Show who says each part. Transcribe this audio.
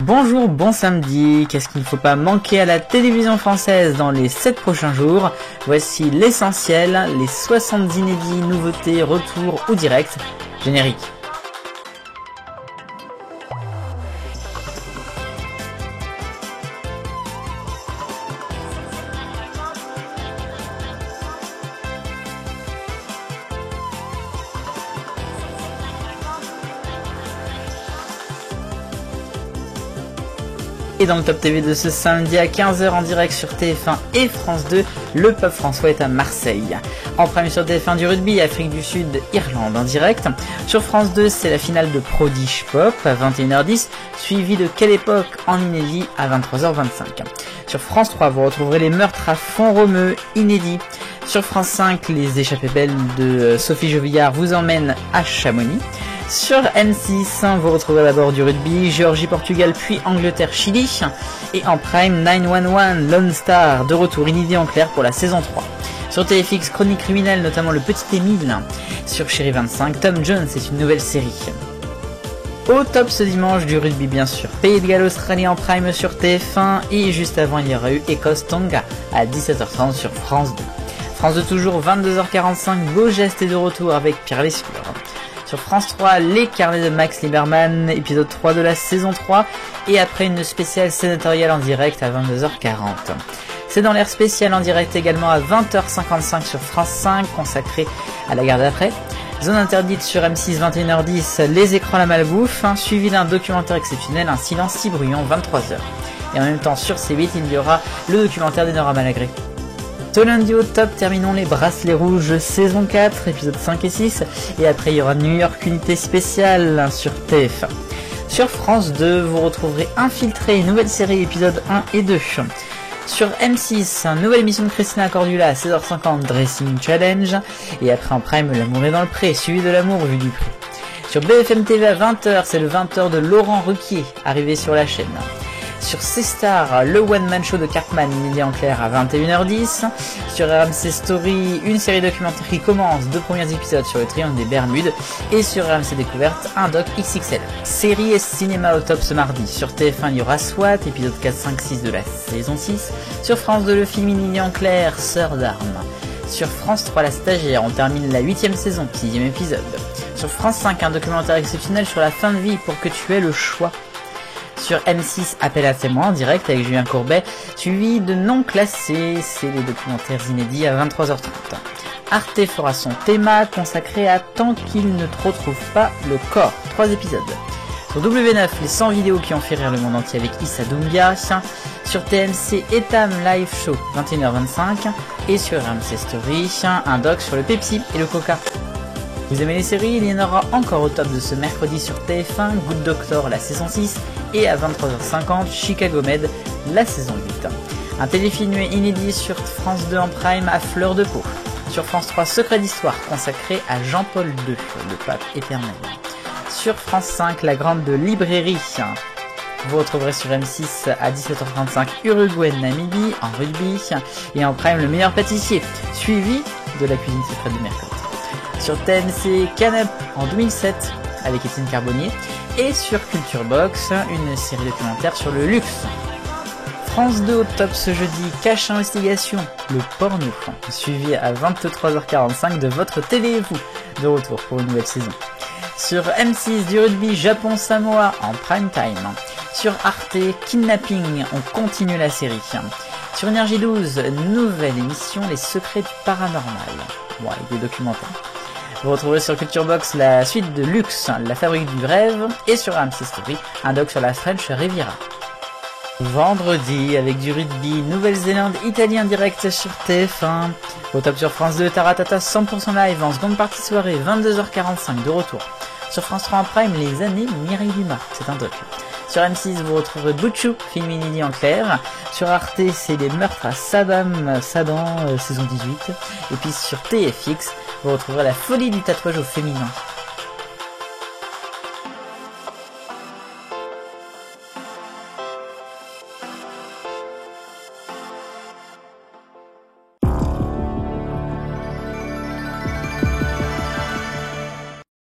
Speaker 1: Bonjour, bon samedi, qu'est-ce qu'il ne faut pas manquer à la télévision française dans les 7 prochains jours? Voici l'essentiel, les 70 inédits, nouveautés, retours ou directs. Générique. Et dans le Top TV de ce samedi à 15h en direct sur TF1 et France 2, le Pape François est à Marseille. En prime sur TF1 du rugby, Afrique du Sud, Irlande en direct. Sur France 2, c'est la finale de Prodige Pop à 21h10, suivi de Quelle époque en inédit à 23h25. Sur France 3, vous retrouverez les meurtres à Font-Romeu, inédit. Sur France 5, les échappées belles de Sophie Jovillard vous emmènent à Chamonix. Sur M6, vous retrouverez d'abord du rugby, Géorgie-Portugal puis Angleterre-Chili. Et en prime, 911 Lone Star, de retour inédit en clair pour la saison 3. Sur TFX, Chronique criminelle, notamment Le Petit Émile. Sur Chérie 25, Tom Jones, c'est une nouvelle série. Au top ce dimanche, du rugby bien sûr, Pays de Galles Australie en prime sur TF1. Et juste avant, il y aura eu Écosse-Tonga à 17h30 sur France 2. France 2 toujours, 22h45, Beau Geste est de retour avec Pierre Lescure. Sur France 3, les carnets de Max Lieberman, épisode 3 de la saison 3, et après une spéciale sénatoriale en direct à 22h40. C'est dans l'air spécial en direct également à 20h55 sur France 5, consacré à la guerre d'après. Zone interdite sur M6, 21h10, les écrans la malbouffe, suivi d'un documentaire exceptionnel, Un silence si bruyant, 23h. Et en même temps sur C8, il y aura le documentaire d'Enora Malagré. Ce lundi au top, terminons les Bracelets Rouges saison 4, épisodes 5 et 6, et après il y aura New York unité spéciale sur TF1. Sur France 2, vous retrouverez Infiltré, nouvelle série épisodes 1 et 2. Sur M6, nouvelle émission de Christina Cordula à 16h50, Dressing Challenge, et après en prime, L'amour est dans le pré, suivi de L'amour vu du pré. Sur BFM TV à 20h, c'est le 20h de Laurent Ruquier, arrivé sur la chaîne. Sur C-Star, le one-man show de Cartman, inédit en clair à 21h10. Sur RMC Story, une série documentaire qui commence, 2 premiers épisodes sur le triangle des Bermudes. Et sur RMC Découverte, un doc XXL. Série et cinéma au top ce mardi. Sur TF1, il y aura SWAT, épisode 4, 5, 6 de la saison 6. Sur France 2, le film inédit en clair, Sœur d'armes. Sur France 3, La Stagiaire, on termine la 8ème saison, 6ème épisode. Sur France 5, un documentaire exceptionnel sur la fin de vie pour que tu aies le choix. Sur M6, Appel à témoins en direct avec Julien Courbet, suivi de Non classés, c'est les documentaires inédits à 23h30. Arte fera son thème consacré à Tant qu'il ne te retrouve pas le corps, 3 épisodes. Sur W9, les 100 vidéos qui ont fait rire le monde entier avec Issa Doumbia. Sur TMC, Etam Live Show, 21h25. Et sur RMC Story, un doc sur le Pepsi et le Coca. Vous aimez les séries? Il y en aura encore au top de ce mercredi sur TF1, Good Doctor, la saison 6, et à 23h50, Chicago Med, la saison 8. Un téléfilm inédit sur France 2 en prime à fleur de peau. Sur France 3, Secret d'Histoire, consacré à Jean-Paul II, le pape éternel. Sur France 5, La Grande de Librairie. Vous retrouverez sur M6 à 17h35, Uruguay-Namibie en rugby, et en prime, Le meilleur pâtissier, suivi de La cuisine secrète du mercredi. Sur TMC, Can-Up en 2007 avec Étienne Carbonnier, et sur Culture Box, une série documentaire sur le luxe. France 2 au top ce jeudi, Cache Investigation, le porno, suivi à 23h45 de votre télé et vous, de retour pour une nouvelle saison. Sur M6, du rugby, Japon-Samoa en prime time. Sur Arte, Kidnapping, on continue la série. Sur Énergie 12, nouvelle émission, Les secrets du paranormal, et des documentaires. Vous retrouverez sur Culture Box la suite de Luxe, la fabrique du rêve, et sur RMC Story, un doc sur la French Riviera. Vendredi, avec du rugby, Nouvelle-Zélande, Italie en direct sur TF1. Au top sur France 2, Taratata 100% live en seconde partie soirée, 22h45 de retour. Sur France 3 en prime, Les années Mireille Dumas, c'est un doc. Sur M6, vous retrouverez Butchou, film inédit en clair. Sur Arte, c'est Les meurtres à Saddam, saison 18. Et puis sur TFX, vous retrouverez La folie du tatouage au féminin.